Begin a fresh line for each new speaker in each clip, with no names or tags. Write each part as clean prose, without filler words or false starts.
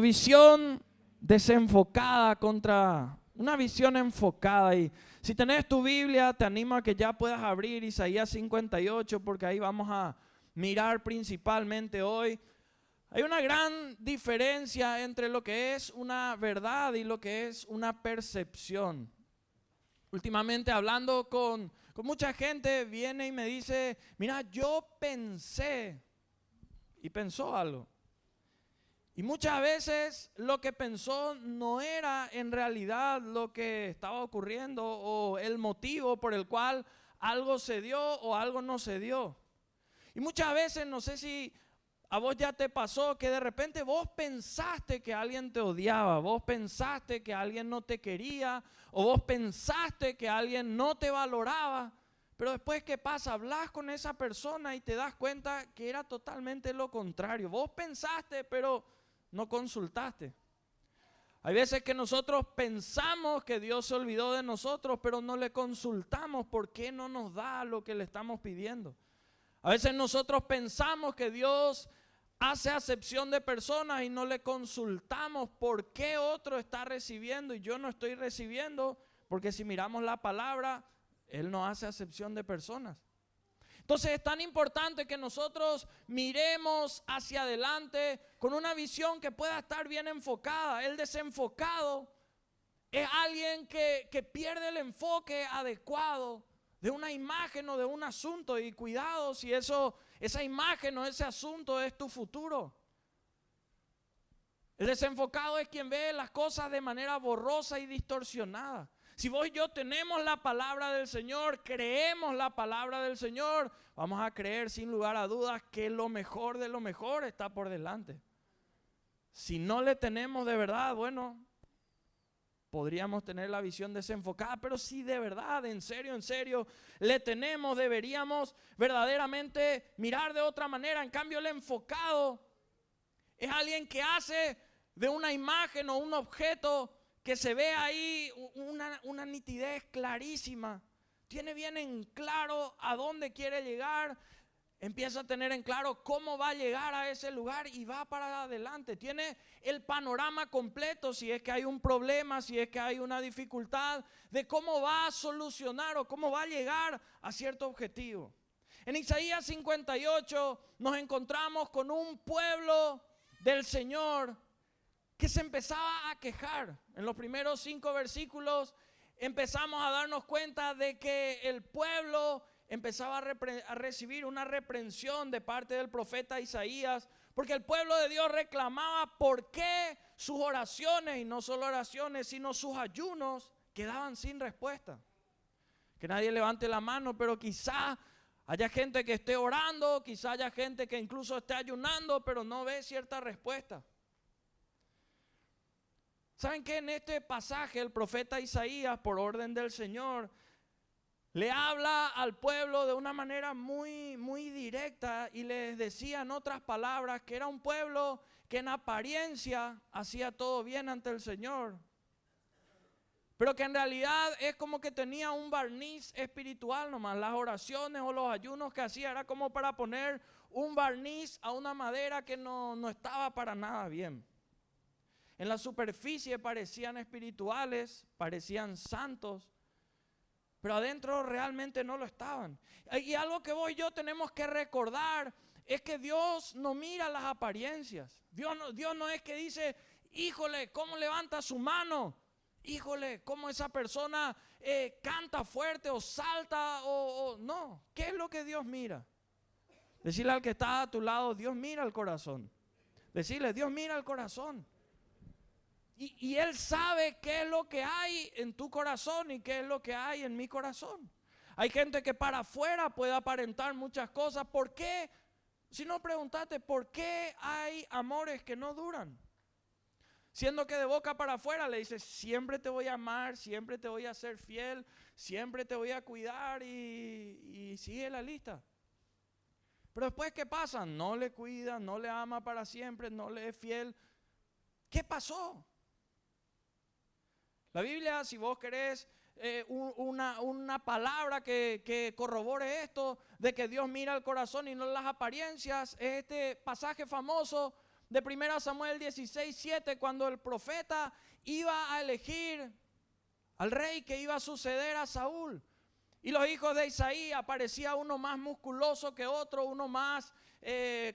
Visión desenfocada contra una visión enfocada. Y si tenés tu Biblia, te animo a que ya puedas abrir Isaías 58, porque ahí vamos a mirar principalmente hoy. Hay una gran diferencia entre lo que es una verdad y lo que es una percepción. Últimamente hablando con mucha gente, viene y me dice: mira, yo pensé, y pensó algo. Y muchas veces lo que pensó no era en realidad lo que estaba ocurriendo o el motivo por el cual algo se dio o algo no se dio. Y muchas veces, no sé si a vos ya te pasó, que de repente vos pensaste que alguien te odiaba, vos pensaste que alguien no te quería, o vos pensaste que alguien no te valoraba. Pero después, ¿qué pasa? Hablas con esa persona y te das cuenta que era totalmente lo contrario. Vos pensaste, pero no consultaste. Hay veces que nosotros pensamos que Dios se olvidó de nosotros, pero no le consultamos por qué no nos da lo que le estamos pidiendo. A veces nosotros pensamos que Dios hace acepción de personas y no le consultamos por qué otro está recibiendo y yo no estoy recibiendo, porque si miramos la palabra, Él no hace acepción de personas. Entonces es tan importante que nosotros miremos hacia adelante con una visión que pueda estar bien enfocada. El desenfocado es alguien que pierde el enfoque adecuado de una imagen o de un asunto. Y cuidado si esa imagen o ese asunto es tu futuro. El desenfocado es quien ve las cosas de manera borrosa y distorsionada. Si vos y yo tenemos la palabra del Señor, creemos la palabra del Señor, vamos a creer sin lugar a dudas que lo mejor de lo mejor está por delante. Si no le tenemos de verdad, bueno, podríamos tener la visión desenfocada, pero si de verdad, en serio, le tenemos, deberíamos verdaderamente mirar de otra manera. En cambio, el enfocado es alguien que hace de una imagen o un objeto que se ve ahí una nitidez clarísima. Tiene bien en claro a dónde quiere llegar. Empieza a tener en claro cómo va a llegar a ese lugar y va para adelante. Tiene el panorama completo si es que hay un problema, si es que hay una dificultad, de cómo va a solucionar o cómo va a llegar a cierto objetivo. En Isaías 58 nos encontramos con un pueblo del Señor que se empezaba a quejar. En los primeros 5 versículos empezamos a darnos cuenta de que el pueblo empezaba a recibir una reprensión de parte del profeta Isaías, porque el pueblo de Dios reclamaba por qué sus oraciones, y no solo oraciones, sino sus ayunos, quedaban sin respuesta. Que nadie levante la mano, pero quizá haya gente que esté orando, quizá haya gente que incluso esté ayunando, pero no ve cierta respuesta. ¿Saben qué? En este pasaje el profeta Isaías, por orden del Señor, le habla al pueblo de una manera muy directa y les decía en otras palabras que era un pueblo que en apariencia hacía todo bien ante el Señor, pero que en realidad es como que tenía un barniz espiritual nomás. Las oraciones o los ayunos que hacía era como para poner un barniz a una madera que no estaba para nada bien. En la superficie parecían espirituales, parecían santos, pero adentro realmente no lo estaban. Y algo que vos y yo tenemos que recordar es que Dios no mira las apariencias. Dios no es que dice: híjole, ¿cómo levanta su mano? Híjole, ¿cómo esa persona canta fuerte o salta? No, ¿qué es lo que Dios mira? Decirle al que está a tu lado: Dios mira el corazón. Decirle: Dios mira el corazón. Y Él sabe qué es lo que hay en tu corazón y qué es lo que hay en mi corazón. Hay gente que para afuera puede aparentar muchas cosas. ¿Por qué? Si no, preguntate, ¿por qué hay amores que no duran? Siendo que de boca para afuera le dices: siempre te voy a amar, siempre te voy a ser fiel, siempre te voy a cuidar, y sigue la lista. Pero después, ¿qué pasa? No le cuida, no le ama para siempre, no le es fiel. ¿Qué pasó? La Biblia, si vos querés una palabra que corrobore esto, de que Dios mira el corazón y no las apariencias, es este pasaje famoso de 1 Samuel 16:7, cuando el profeta iba a elegir al rey que iba a suceder a Saúl. Y los hijos de Isaí, aparecía uno más musculoso que otro, uno más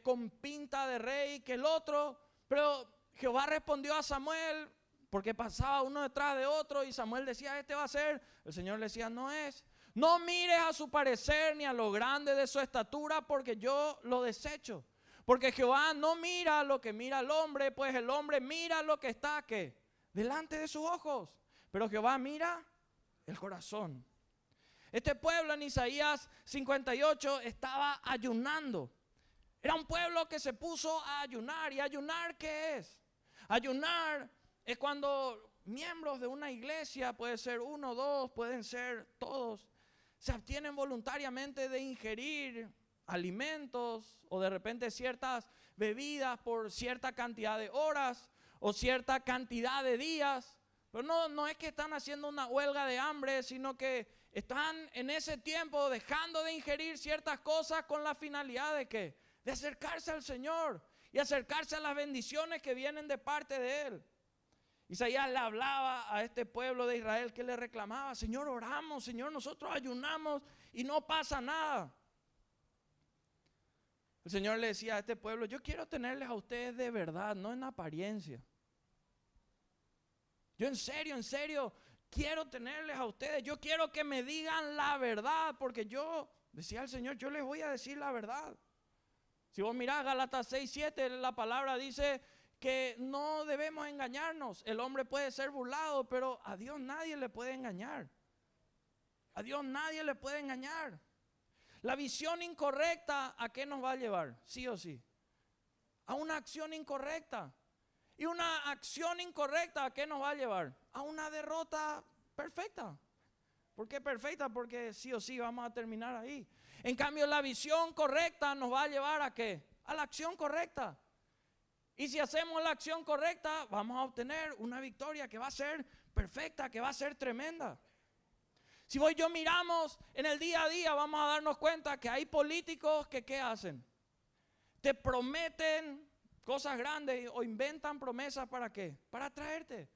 con pinta de rey que el otro. Pero Jehová respondió a Samuel, porque pasaba uno detrás de otro, y Samuel decía, este va a ser. El Señor le decía, no es. No mires a su parecer ni a lo grande de su estatura, porque yo lo desecho. Porque Jehová no mira lo que mira el hombre, pues el hombre mira lo que está, ¿qué? Delante de sus ojos. Pero Jehová mira el corazón. Este pueblo en Isaías 58 estaba ayunando. Era un pueblo que se puso a ayunar. ¿Y ayunar qué es? Ayunar es cuando miembros de una iglesia, puede ser uno, dos, pueden ser todos, se abstienen voluntariamente de ingerir alimentos o de repente ciertas bebidas por cierta cantidad de horas o cierta cantidad de días. Pero no es que están haciendo una huelga de hambre, sino que están en ese tiempo dejando de ingerir ciertas cosas con la finalidad de ¿qué? De acercarse al Señor y acercarse a las bendiciones que vienen de parte de Él. Isaías le hablaba a este pueblo de Israel que le reclamaba, Señor, oramos, Señor, nosotros ayunamos y no pasa nada. El Señor le decía a este pueblo, yo quiero tenerles a ustedes de verdad, no en apariencia. Yo en serio, quiero tenerles a ustedes. Yo quiero que me digan la verdad, porque yo, decía el Señor, yo les voy a decir la verdad. Si vos mirás Gálatas 6:7, la palabra dice que no debemos engañarnos. El hombre puede ser burlado, pero a Dios nadie le puede engañar. A Dios nadie le puede engañar. La visión incorrecta, ¿a qué nos va a llevar? Sí o sí. A una acción incorrecta. Y una acción incorrecta, ¿a qué nos va a llevar? A una derrota perfecta. ¿Por qué perfecta? Porque sí o sí vamos a terminar ahí. En cambio, la visión correcta nos va a llevar ¿a qué? A la acción correcta. Y si hacemos la acción correcta, vamos a obtener una victoria que va a ser perfecta, que va a ser tremenda. Si vos y yo miramos en el día a día, vamos a darnos cuenta que hay políticos que ¿qué hacen? Te prometen cosas grandes o inventan promesas ¿para qué? Para atraerte.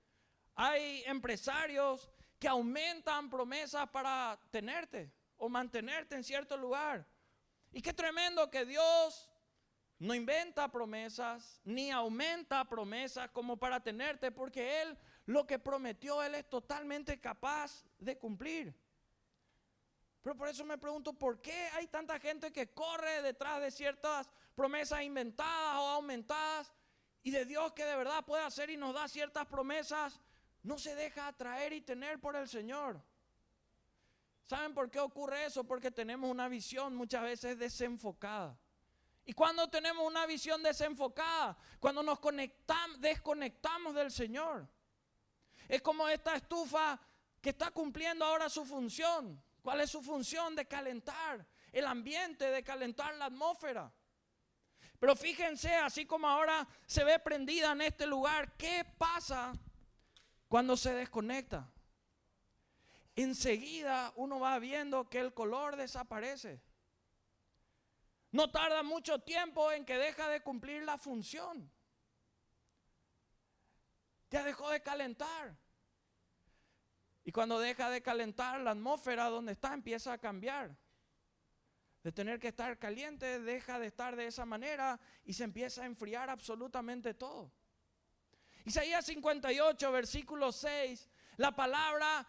Hay empresarios que aumentan promesas para tenerte o mantenerte en cierto lugar. Y qué tremendo que Dios no inventa promesas ni aumenta promesas como para tenerte, porque Él lo que prometió, Él es totalmente capaz de cumplir. Pero por eso me pregunto, ¿por qué hay tanta gente que corre detrás de ciertas promesas inventadas o aumentadas y de Dios que de verdad puede hacer y nos da ciertas promesas, no se deja atraer y tener por el Señor? ¿Saben por qué ocurre eso? Porque tenemos una visión muchas veces desenfocada. Y cuando tenemos una visión desenfocada, cuando nos desconectamos del Señor, es como esta estufa que está cumpliendo ahora su función. ¿Cuál es su función? De calentar el ambiente, de calentar la atmósfera. Pero fíjense, así como ahora se ve prendida en este lugar, ¿qué pasa cuando se desconecta? Enseguida uno va viendo que el color desaparece. No tarda mucho tiempo en que deja de cumplir la función. Ya dejó de calentar. Y cuando deja de calentar, la atmósfera donde está empieza a cambiar. De tener que estar caliente, deja de estar de esa manera y se empieza a enfriar absolutamente todo. Isaías 58, versículo 6, la palabra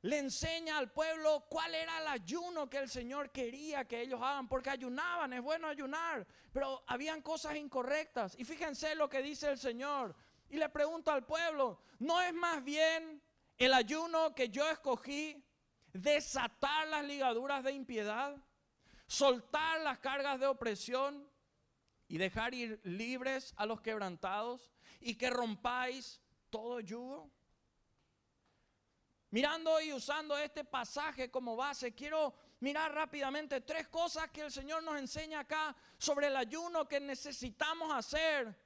le enseña al pueblo cuál era el ayuno que el Señor quería que ellos hagan, porque ayunaban, es bueno ayunar, pero habían cosas incorrectas. Y fíjense lo que dice el Señor, y le pregunta al pueblo, ¿no es más bien el ayuno que yo escogí desatar las ligaduras de impiedad, soltar las cargas de opresión y dejar ir libres a los quebrantados y que rompáis todo yugo? Mirando y usando este pasaje como base, quiero mirar rápidamente tres cosas que el Señor nos enseña acá sobre el ayuno que necesitamos hacer.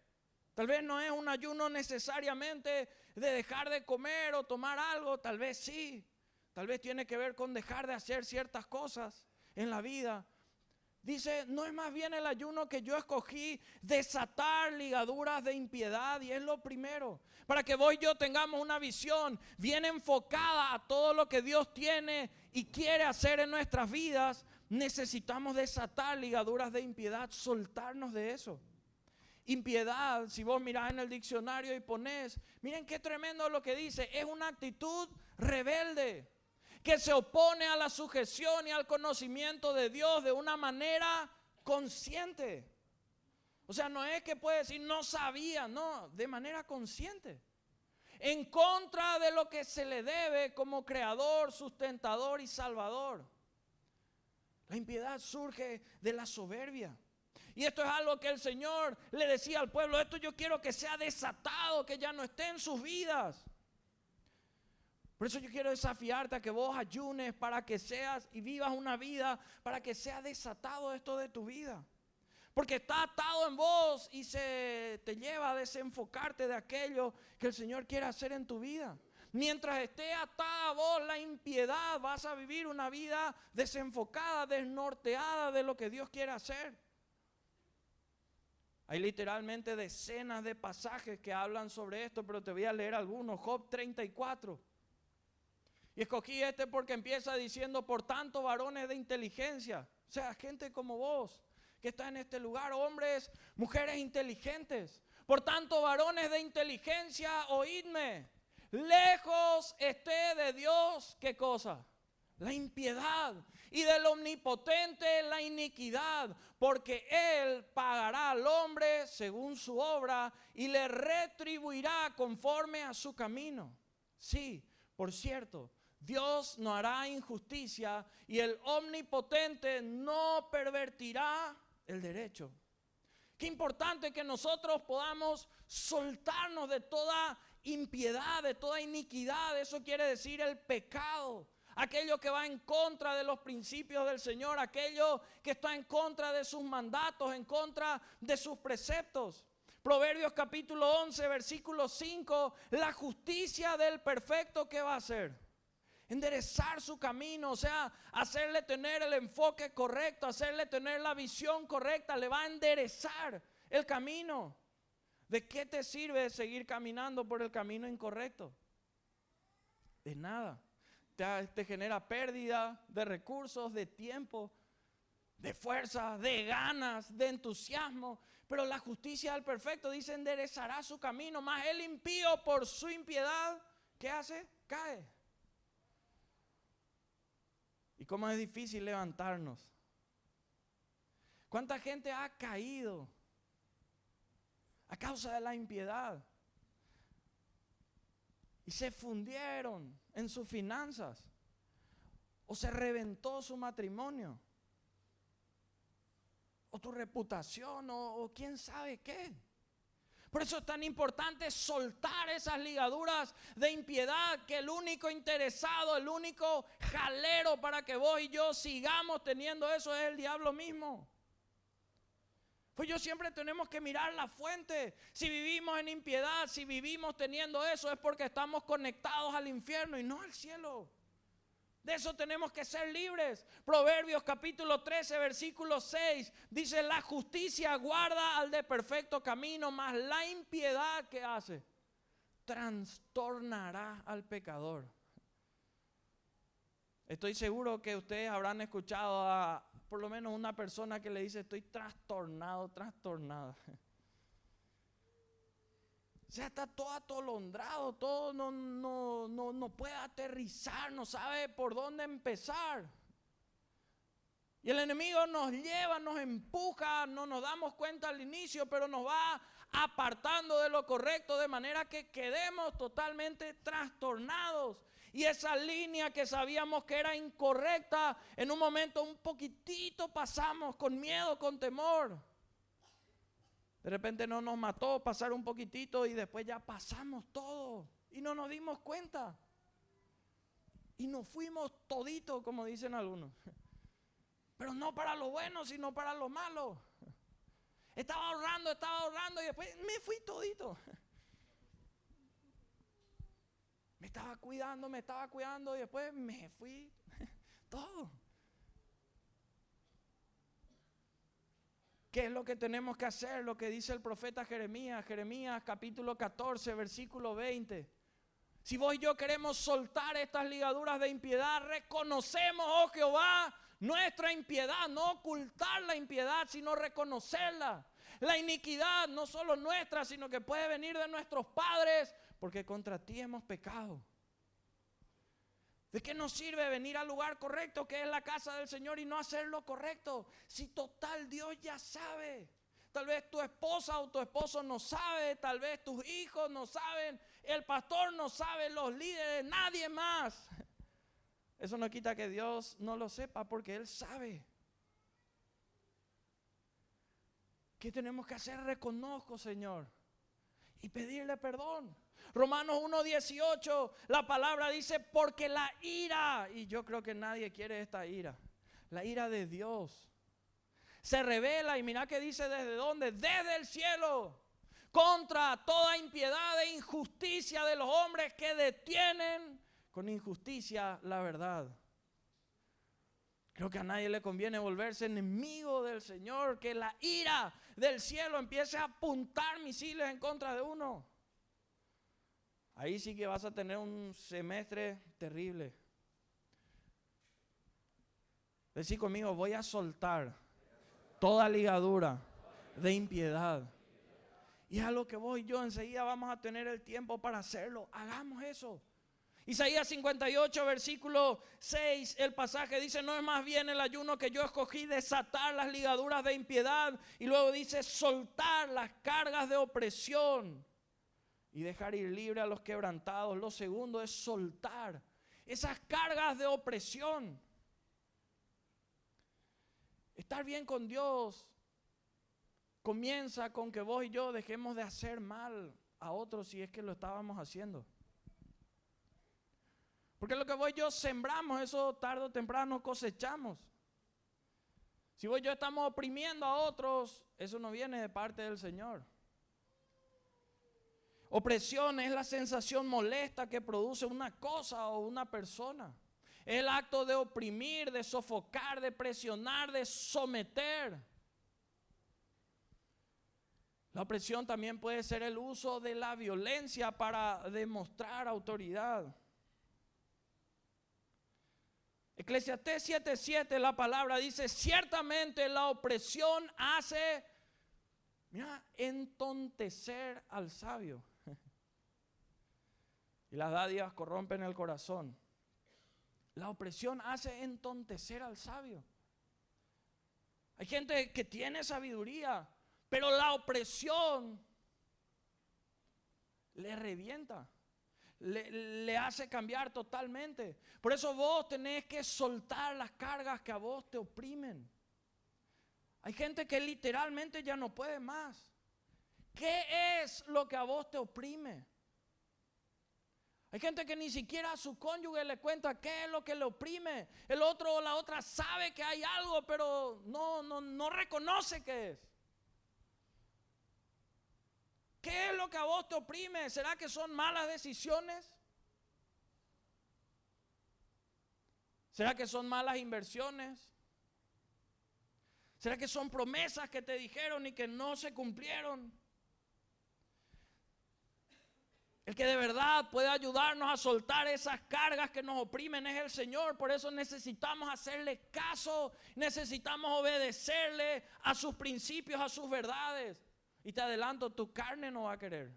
Tal vez no es un ayuno necesariamente de dejar de comer o tomar algo, tal vez sí. Tal vez tiene que ver con dejar de hacer ciertas cosas en la vida. Dice, no es más bien el ayuno que yo escogí, desatar ligaduras de impiedad, y es lo primero. Para que vos y yo tengamos una visión bien enfocada a todo lo que Dios tiene y quiere hacer en nuestras vidas, necesitamos desatar ligaduras de impiedad, soltarnos de eso. Impiedad, si vos mirás en el diccionario y ponés, miren qué tremendo lo que dice, es una actitud rebelde que se opone a la sujeción y al conocimiento de Dios de una manera consciente. O sea, no es que puede decir no sabía, no, de manera consciente. En contra de lo que se le debe como creador, sustentador y salvador. La impiedad surge de la soberbia. Y esto es algo que el Señor le decía al pueblo, esto yo quiero que sea desatado, que ya no esté en sus vidas. Por eso yo quiero desafiarte a que vos ayunes para que seas y vivas una vida, para que sea desatado esto de tu vida. Porque está atado en vos y se te lleva a desenfocarte de aquello que el Señor quiere hacer en tu vida. Mientras esté atada a vos la impiedad, vas a vivir una vida desenfocada, desnorteada de lo que Dios quiere hacer. Hay literalmente decenas de pasajes que hablan sobre esto, pero te voy a leer algunos. Job 34. Y escogí este porque empieza diciendo, por tanto, varones de inteligencia, o sea, gente como vos, que está en este lugar, hombres, mujeres inteligentes. Por tanto, varones de inteligencia, oídme, lejos esté de Dios, ¿qué cosa? La impiedad, y del omnipotente la iniquidad, porque Él pagará al hombre según su obra y le retribuirá conforme a su camino. Sí, por cierto, Dios no hará injusticia y el omnipotente no pervertirá el derecho. Qué importante que nosotros podamos soltarnos de toda impiedad, de toda iniquidad. Eso quiere decir el pecado. Aquello que va en contra de los principios del Señor, aquello que está en contra de sus mandatos, en contra de sus preceptos. Proverbios capítulo 11, versículo 5, la justicia del perfecto, ¿qué va a hacer? Enderezar su camino, o sea, hacerle tener el enfoque correcto, hacerle tener la visión correcta, le va a enderezar el camino. ¿De qué te sirve seguir caminando por el camino incorrecto? De nada. Te genera pérdida de recursos, de tiempo, de fuerza, de ganas, de entusiasmo. Pero la justicia del perfecto dice enderezará su camino, mas el impío por su impiedad, ¿qué hace? Cae. ¿Y cómo es difícil levantarnos? ¿Cuánta gente ha caído a causa de la impiedad? Y se fundieron en sus finanzas. O se reventó su matrimonio. O tu reputación, o quién sabe qué. Por eso es tan importante soltar esas ligaduras de impiedad, que el único interesado, el único jalero para que vos y yo sigamos teniendo eso es el diablo mismo. Pues yo siempre tenemos que mirar la fuente. Si vivimos en impiedad, si vivimos teniendo eso, es porque estamos conectados al infierno y no al cielo. De eso tenemos que ser libres. Proverbios capítulo 13, versículo 6 dice: la justicia guarda al de perfecto camino, mas la impiedad, ¿qué hace? Trastornará al pecador. Estoy seguro que ustedes habrán escuchado a por lo menos una persona que le dice: estoy trastornado, trastornada. O sea, está todo atolondrado, todo no puede aterrizar, no sabe por dónde empezar. Y el enemigo nos lleva, nos empuja, no nos damos cuenta al inicio, pero nos va apartando de lo correcto, de manera que quedemos totalmente trastornados. Y esa línea que sabíamos que era incorrecta, en un momento un poquitito pasamos con miedo, con temor. De repente no nos mató pasar un poquitito y después ya pasamos todo y no nos dimos cuenta. Y nos fuimos toditos, como dicen algunos. Pero no para lo bueno, sino para lo malo. Estaba ahorrando y después me fui todito. Me estaba cuidando y después me fui todo. ¿Qué es lo que tenemos que hacer? Lo que dice el profeta Jeremías, Jeremías capítulo 14, versículo 20. Si vos y yo queremos soltar estas ligaduras de impiedad, reconocemos, oh Jehová, nuestra impiedad, no ocultar la impiedad, sino reconocerla. La iniquidad no solo nuestra, sino que puede venir de nuestros padres, porque contra ti hemos pecado. ¿De qué nos sirve venir al lugar correcto, que es la casa del Señor, y no hacer lo correcto? Si total Dios ya sabe. Tal vez tu esposa o tu esposo no sabe, tal vez tus hijos no saben, el pastor no sabe, los líderes, nadie más. Eso no quita que Dios no lo sepa, porque Él sabe. ¿Qué tenemos que hacer? Reconozco, Señor, y pedirle perdón. Romanos 1:18, la palabra dice, porque la ira, y yo creo que nadie quiere esta ira, la ira de Dios se revela, y mira que dice desde dónde, desde el cielo, contra toda impiedad e injusticia de los hombres que detienen con injusticia la verdad. Creo que a nadie le conviene volverse enemigo del Señor, que la ira del cielo empiece a apuntar misiles en contra de uno. Ahí sí que vas a tener un semestre terrible. Decí conmigo, voy a soltar toda ligadura de impiedad. Y a lo que voy yo, enseguida vamos a tener el tiempo para hacerlo. Hagamos eso. Isaías 58, versículo 6, el pasaje dice, no es más bien el ayuno que yo escogí, desatar las ligaduras de impiedad. Y luego dice, soltar las cargas de opresión y dejar ir libre a los quebrantados. Lo segundo es soltar esas cargas de opresión. Estar bien con Dios comienza con que vos y yo dejemos de hacer mal a otros si es que lo estábamos haciendo. Porque lo que vos y yo sembramos, eso tarde o temprano cosechamos. Si vos y yo estamos oprimiendo a otros, eso no viene de parte del Señor. Opresión es la sensación molesta que produce una cosa o una persona. Es el acto de oprimir, de sofocar, de presionar, de someter. La opresión también puede ser el uso de la violencia para demostrar autoridad. Eclesiastés 7:7, la palabra dice, ciertamente la opresión hace, entontecer al sabio. Y las dádivas corrompen el corazón. La opresión hace entontecer al sabio. Hay gente que tiene sabiduría, pero la opresión le revienta, le hace cambiar totalmente. Por eso vos tenés que soltar las cargas que a vos te oprimen. Hay gente que literalmente ya no puede más. ¿Qué es lo que a vos te oprime? Hay gente que ni siquiera a su cónyuge le cuenta qué es lo que le oprime. El otro o la otra sabe que hay algo, pero no reconoce qué es. ¿Qué es lo que a vos te oprime? ¿Será que son malas decisiones? ¿Será que son malas inversiones? ¿Será que son promesas que te dijeron y que no se cumplieron? El que de verdad puede ayudarnos a soltar esas cargas que nos oprimen es el Señor. Por eso necesitamos hacerle caso, necesitamos obedecerle a sus principios, a sus verdades. Y te adelanto, tu carne no va a querer,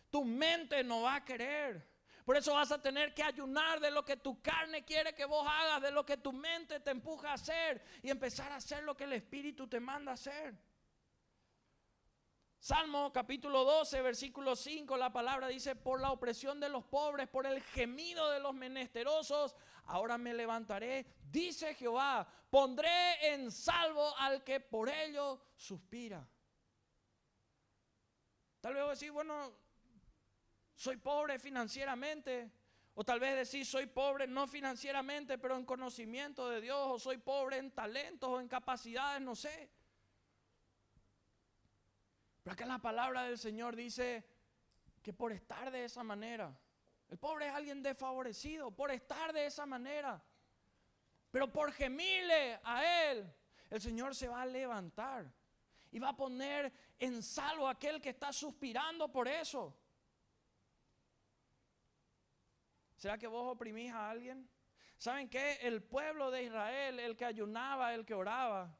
tu mente no va a querer. Por eso vas a tener que ayunar de lo que tu carne quiere que vos hagas, de lo que tu mente te empuja a hacer, y empezar a hacer lo que el Espíritu te manda a hacer. Salmo capítulo 12, versículo 5, la palabra dice, por la opresión de los pobres, por el gemido de los menesterosos, ahora me levantaré, dice Jehová, pondré en salvo al que por ello suspira. Tal vez vos decís, bueno, soy pobre financieramente. O tal vez decís, soy pobre no financieramente, pero en conocimiento de Dios. O soy pobre en talentos o en capacidades, no sé. Pero acá la palabra del Señor dice que por estar de esa manera, el pobre es alguien desfavorecido, por estar de esa manera, pero por gemirle a Él, el Señor se va a levantar y va a poner en salvo a aquel que está suspirando por eso. ¿Será que vos oprimís a alguien? ¿Saben qué? El pueblo de Israel, el que ayunaba, el que oraba,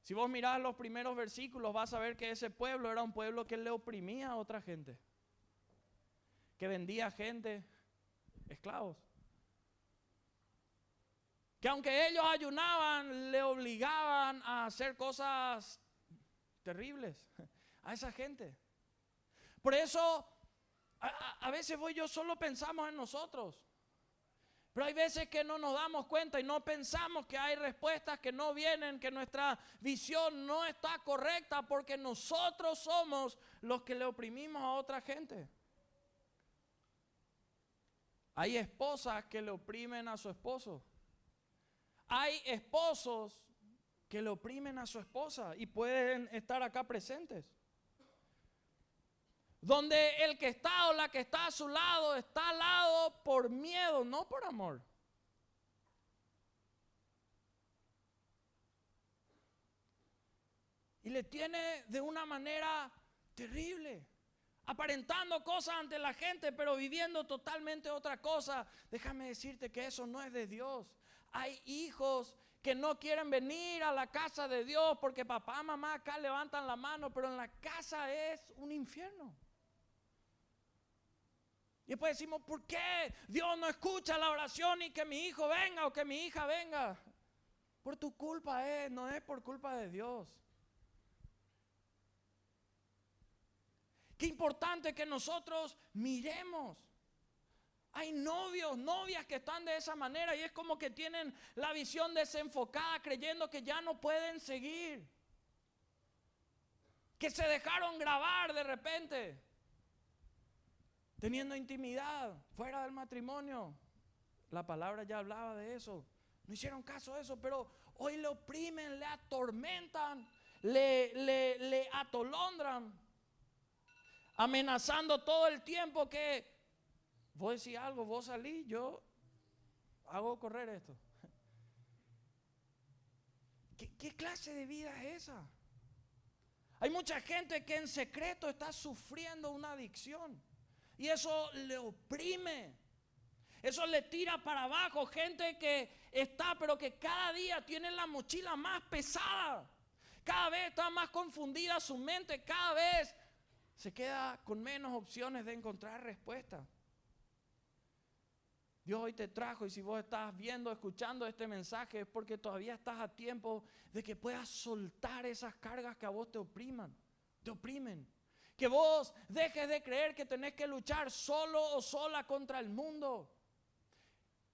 si vos mirás los primeros versículos, vas a ver que ese pueblo era un pueblo que le oprimía a otra gente, que vendía gente, esclavos. Que aunque ellos ayunaban, le obligaban a hacer cosas terribles a esa gente. Por eso, a veces solo pensamos en nosotros. Pero hay veces que no nos damos cuenta y no pensamos que hay respuestas que no vienen, que nuestra visión no está correcta porque nosotros somos los que le oprimimos a otra gente. Hay esposas que le oprimen a su esposo. Hay esposos que le oprimen a su esposa y pueden estar acá presentes. Donde el que está o la que está a su lado está al lado por miedo, no por amor. Y le tiene de una manera terrible, aparentando cosas ante la gente, pero viviendo totalmente otra cosa. Déjame decirte que eso no es de Dios. Hay hijos que no quieren venir a la casa de Dios porque papá, mamá acá levantan la mano, pero en la casa es un infierno. Y después decimos, ¿por qué Dios no escucha la oración y que mi hijo venga o que mi hija venga? Por tu culpa no es por culpa de Dios. Qué importante que nosotros miremos. Hay novios, novias que están de esa manera y es como que tienen la visión desenfocada creyendo que ya no pueden seguir. Que se dejaron grabar de repente. Teniendo intimidad fuera del matrimonio. La palabra ya hablaba de eso. No hicieron caso de eso, pero hoy le oprimen, le atormentan, le atolondran, amenazando todo el tiempo que vos decís algo, vos salís, yo hago correr esto. ¿Qué clase de vida es esa? Hay mucha gente que en secreto está sufriendo una adicción. Y eso le oprime. Eso le tira para abajo. Gente que está, pero que cada día tiene la mochila más pesada. Cada vez está más confundida su mente. Cada vez se queda con menos opciones de encontrar respuesta. Dios hoy te trajo y si vos estás viendo, escuchando este mensaje es porque todavía estás a tiempo de que puedas soltar esas cargas que a vos te oprimen. Que vos dejes de creer que tenés que luchar solo o sola contra el mundo.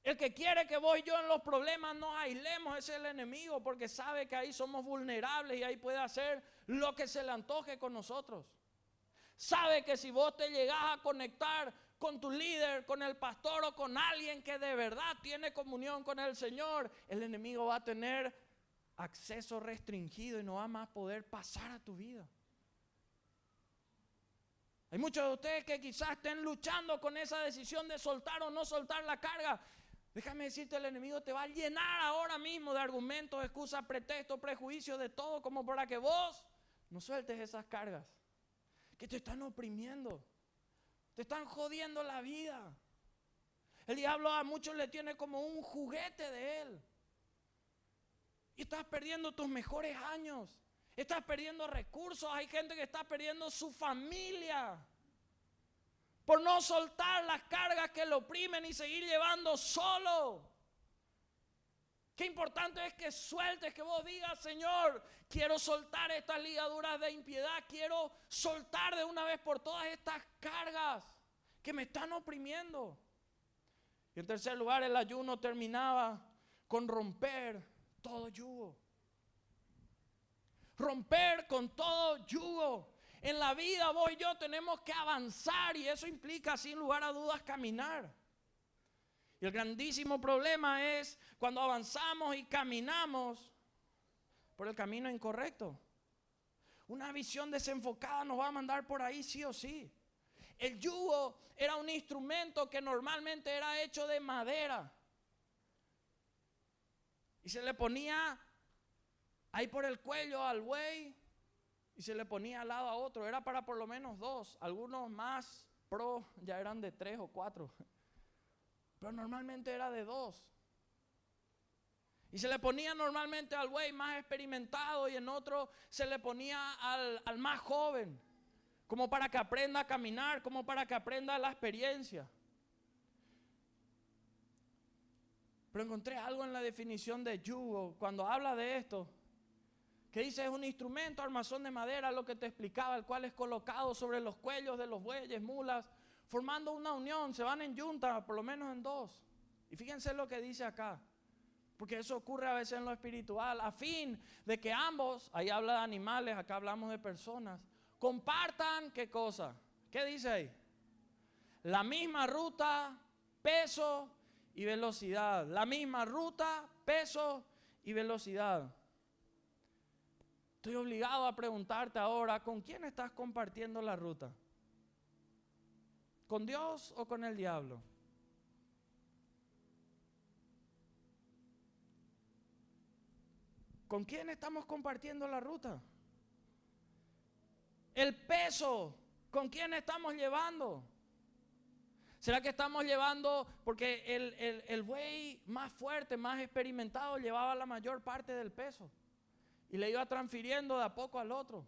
El que quiere que vos y yo en los problemas nos aislemos es el enemigo porque sabe que ahí somos vulnerables y ahí puede hacer lo que se le antoje con nosotros. Sabe que si vos te llegás a conectar con tu líder, con el pastor o con alguien que de verdad tiene comunión con el Señor, el enemigo va a tener acceso restringido y no va a más poder pasar a tu vida. Hay muchos de ustedes que quizás estén luchando con esa decisión de soltar o no soltar la carga. Déjame decirte, el enemigo te va a llenar ahora mismo de argumentos, excusas, pretextos, prejuicios, de todo, como para que vos no sueltes esas cargas que te están oprimiendo, te están jodiendo la vida. El diablo a muchos le tiene como un juguete de él. Y estás perdiendo tus mejores años. Estás perdiendo recursos. Hay gente que está perdiendo su familia por no soltar las cargas que lo oprimen y seguir llevando solo. Qué importante es que sueltes, que vos digas, Señor, quiero soltar estas ligaduras de impiedad, quiero soltar de una vez por todas estas cargas que me están oprimiendo. Y en tercer lugar, el ayuno terminaba con romper todo yugo. Romper con todo yugo. En la vida vos y yo tenemos que avanzar y eso implica sin lugar a dudas caminar. Y el grandísimo problema es cuando avanzamos y caminamos por el camino incorrecto. Una visión desenfocada nos va a mandar por ahí sí o sí. El yugo era un instrumento que normalmente era hecho de madera. Y se le ponía ahí por el cuello al buey y se le ponía al lado a otro. Era para por lo menos 2. Algunos más pro ya eran de 3 o 4. Pero normalmente era de 2. Y se le ponía normalmente al buey más experimentado y en otro se le ponía al más joven, como para que aprenda a caminar, como para que aprenda la experiencia. Pero encontré algo en la definición de yugo, cuando habla de esto, que dice es un instrumento, armazón de madera, lo que te explicaba, el cual es colocado sobre los cuellos de los bueyes, mulas, formando una unión, se van en yunta, por lo menos en 2. Y fíjense lo que dice acá, porque eso ocurre a veces en lo espiritual, a fin de que ambos, ahí habla de animales, acá hablamos de personas, compartan, ¿qué cosa? ¿Qué dice ahí? La misma ruta, peso y velocidad. La misma ruta, peso y velocidad. Estoy obligado a preguntarte ahora, ¿con quién estás compartiendo la ruta? ¿Con Dios o con el diablo? ¿Con quién estamos compartiendo la ruta? El peso, ¿con quién estamos llevando? ¿Será que estamos llevando, porque el buey más fuerte, más experimentado, llevaba la mayor parte del peso y le iba transfiriendo de a poco al otro?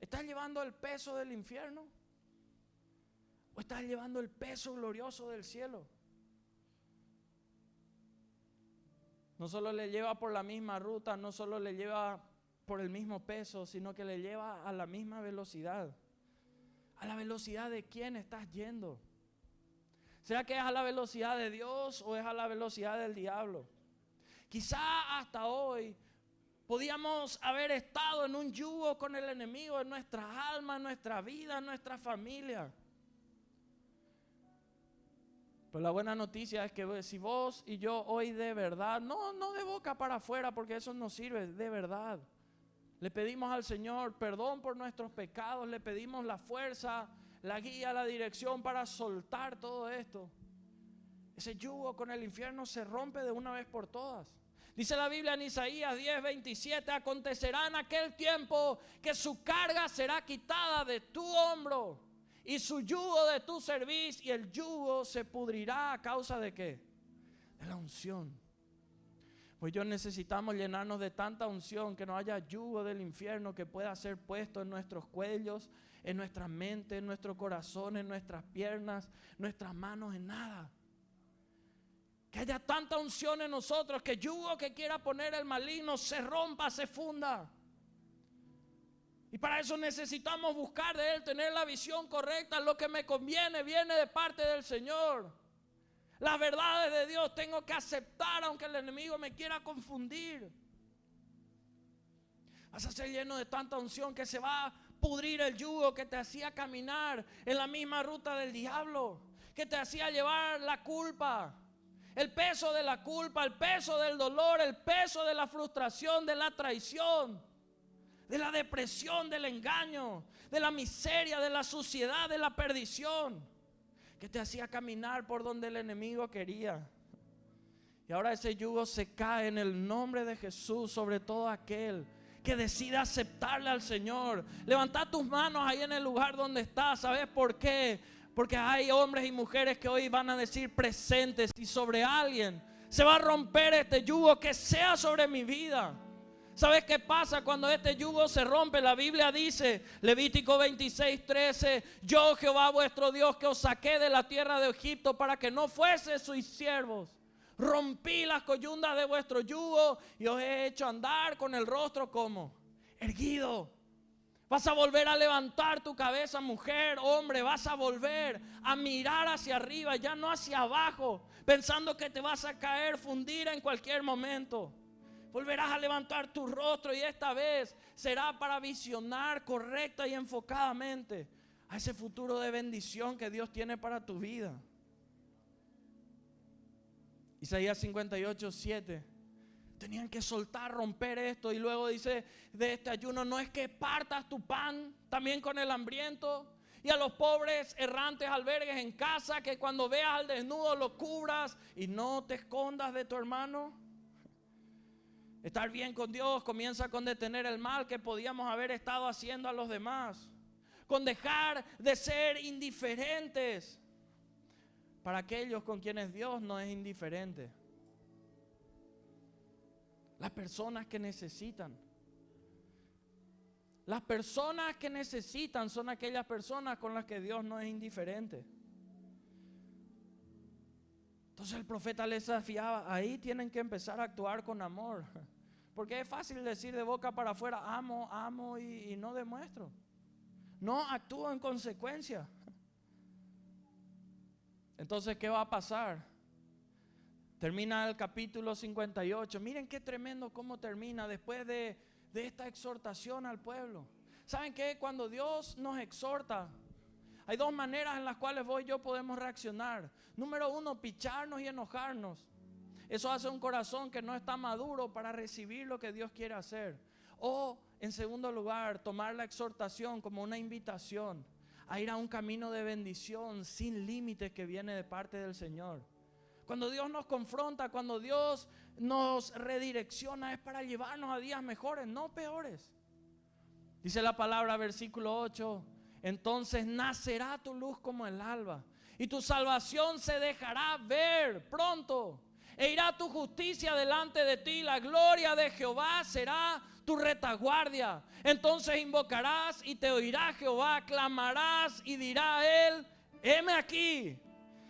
¿Estás llevando el peso del infierno? ¿O estás llevando el peso glorioso del cielo? No solo le lleva por la misma ruta, no solo le lleva por el mismo peso, sino que le lleva a la misma velocidad. ¿A la velocidad de quién estás yendo? ¿Será que es a la velocidad de Dios o es a la velocidad del diablo? Quizá hasta hoy podíamos haber estado en un yugo con el enemigo en nuestras almas, en nuestra vida, en nuestra familia. Pero la buena noticia es que si vos y yo hoy de verdad, no de boca para afuera, porque eso no sirve, de verdad, le pedimos al Señor perdón por nuestros pecados, le pedimos la fuerza, la guía, la dirección para soltar todo esto. Ese yugo con el infierno se rompe de una vez por todas. Dice la Biblia en Isaías 10:27, acontecerá en aquel tiempo que su carga será quitada de tu hombro y su yugo de tu cerviz, y el yugo se pudrirá a causa de ¿qué? De la unción. Pues yo necesitamos llenarnos de tanta unción que no haya yugo del infierno que pueda ser puesto en nuestros cuellos, en nuestra mente, en nuestro corazón, en nuestras piernas, nuestras manos, en nada. Que haya tanta unción en nosotros que yugo que quiera poner el maligno se rompa, se funda. Y para eso necesitamos buscar de Él, tener la visión correcta. Lo que me conviene viene de parte del Señor. Las verdades de Dios tengo que aceptar aunque el enemigo me quiera confundir. Vas a ser lleno de tanta unción que se va a pudrir el yugo que te hacía caminar en la misma ruta del diablo, que te hacía llevar la culpa, el peso de la culpa, el peso del dolor, el peso de la frustración, de la traición, de la depresión, del engaño, de la miseria, de la suciedad, de la perdición, que te hacía caminar por donde el enemigo quería. Y ahora ese yugo se cae en el nombre de Jesús sobre todo aquel que decida aceptarle al Señor. Levanta tus manos ahí en el lugar donde estás. ¿Sabes por qué? Porque hay hombres y mujeres que hoy van a decir presentes, y sobre alguien se va a romper este yugo, que sea sobre mi vida. ¿Sabes qué pasa cuando este yugo se rompe? La Biblia dice, Levítico 26:13, yo Jehová vuestro Dios que os saqué de la tierra de Egipto para que no fueseis sus siervos. Rompí las coyundas de vuestro yugo y os he hecho andar con el rostro como erguido. Vas a volver a levantar tu cabeza, mujer, hombre. Vas a volver a mirar hacia arriba, ya no hacia abajo, pensando que te vas a caer, fundir en cualquier momento. Volverás a levantar tu rostro y esta vez será para visionar correcta y enfocadamente a ese futuro de bendición que Dios tiene para tu vida. Isaías 58:7. Tenían que soltar, romper esto. Y luego dice de este ayuno, no es que partas tu pan también con el hambriento, y a los pobres errantes albergues en casa, que cuando veas al desnudo lo cubras y no te escondas de tu hermano. Estar bien con Dios comienza con detener el mal que podíamos haber estado haciendo a los demás, con dejar de ser indiferentes para aquellos con quienes Dios no es indiferente. Las personas que necesitan. Las personas que necesitan son aquellas personas con las que Dios no es indiferente. Entonces el profeta les desafiaba, ahí tienen que empezar a actuar con amor. Porque es fácil decir de boca para afuera, amo, amo y no demuestro. No actúo en consecuencia. Entonces, ¿qué va a pasar? Termina el capítulo 58. Miren qué tremendo cómo termina después de esta exhortación al pueblo. ¿Saben qué? Cuando Dios nos exhorta, hay dos maneras en las cuales vos y yo podemos reaccionar. Número uno, picharnos y enojarnos. Eso hace un corazón que no está maduro para recibir lo que Dios quiere hacer. O, en segundo lugar, tomar la exhortación como una invitación a ir a un camino de bendición sin límites que viene de parte del Señor. Cuando Dios nos confronta, cuando Dios nos redirecciona, es para llevarnos a días mejores, no peores. Dice la palabra, versículo 8, entonces nacerá tu luz como el alba y tu salvación se dejará ver pronto. E irá tu justicia delante de ti, la gloria de Jehová será tu retaguardia. Entonces invocarás y te oirá Jehová, clamarás y dirá a él, heme aquí.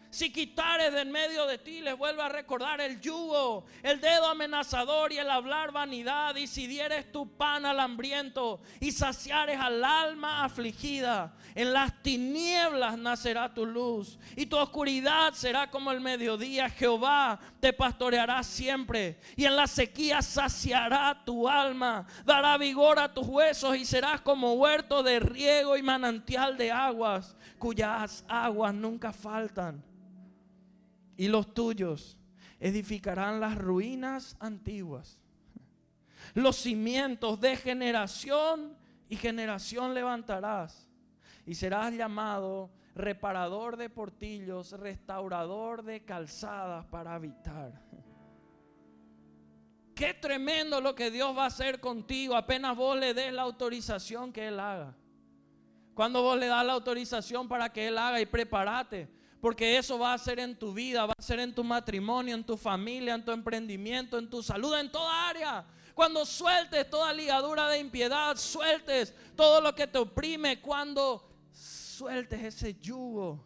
Si quitares de en medio de ti, les vuelve a recordar el yugo, el dedo amenazador y el hablar vanidad. Y si dieres tu pan al hambriento y saciares al alma afligida, en las tinieblas nacerá tu luz y tu oscuridad será como el mediodía. Jehová te pastoreará siempre y en la sequía saciará tu alma. Dará vigor a tus huesos y serás como huerto de riego y manantial de aguas, cuyas aguas nunca faltan. Y los tuyos edificarán las ruinas antiguas. Los cimientos de generación y generación levantarás. Y serás llamado reparador de portillos, restaurador de calzadas para habitar. Qué tremendo lo que Dios va a hacer contigo apenas vos le des la autorización que Él haga. Cuando vos le das la autorización para que Él haga, y prepárate. Porque eso va a ser en tu vida, va a ser en tu matrimonio, en tu familia, en tu emprendimiento, en tu salud, en toda área. Cuando sueltes toda ligadura de impiedad, sueltes todo lo que te oprime, cuando sueltes ese yugo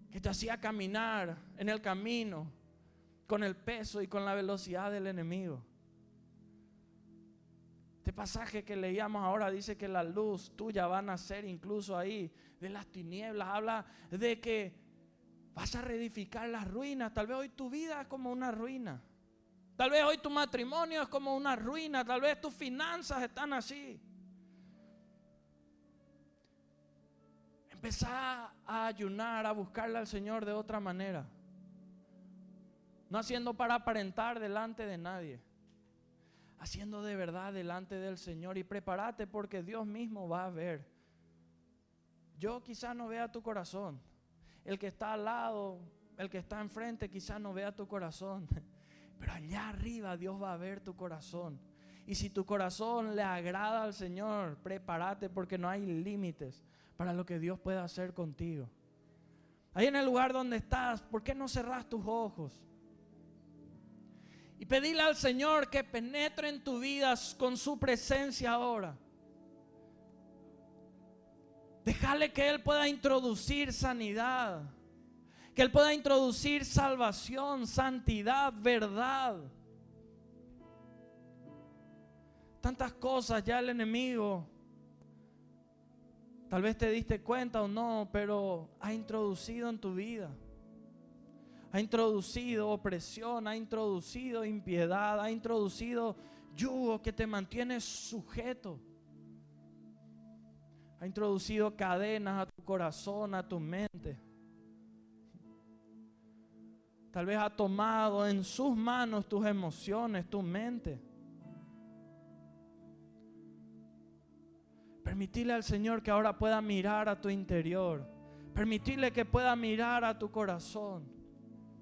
que te hacía caminar en el camino con el peso y con la velocidad del enemigo. Este pasaje que leíamos ahora dice que la luz tuya va a nacer incluso ahí de las tinieblas. Habla de que vas a reedificar las ruinas. Tal vez hoy tu vida es como una ruina. Tal vez hoy tu matrimonio es como una ruina. Tal vez tus finanzas están así. Empezá a ayunar, a buscarle al Señor de otra manera. No haciendo para aparentar delante de nadie, haciendo de verdad delante del Señor. Y prepárate porque Dios mismo va a ver. Yo quizás no vea tu corazón. El que está al lado, el que está enfrente quizás no vea tu corazón. Pero allá arriba Dios va a ver tu corazón. Y si tu corazón le agrada al Señor, prepárate porque no hay límites para lo que Dios pueda hacer contigo. Ahí en el lugar donde estás, ¿por qué no cerrás tus ojos? Y pedirle al Señor que penetre en tu vida con su presencia ahora. Déjale que Él pueda introducir sanidad, que Él pueda introducir salvación, santidad, verdad. Tantas cosas ya el enemigo, tal vez te diste cuenta o no, pero ha introducido en tu vida. Ha introducido opresión, ha introducido impiedad, ha introducido yugo que te mantiene sujeto. Ha introducido cadenas a tu corazón, a tu mente. Tal vez ha tomado en sus manos tus emociones, tu mente. Permitirle al Señor que ahora pueda mirar a tu interior. Permitirle que pueda mirar a tu corazón.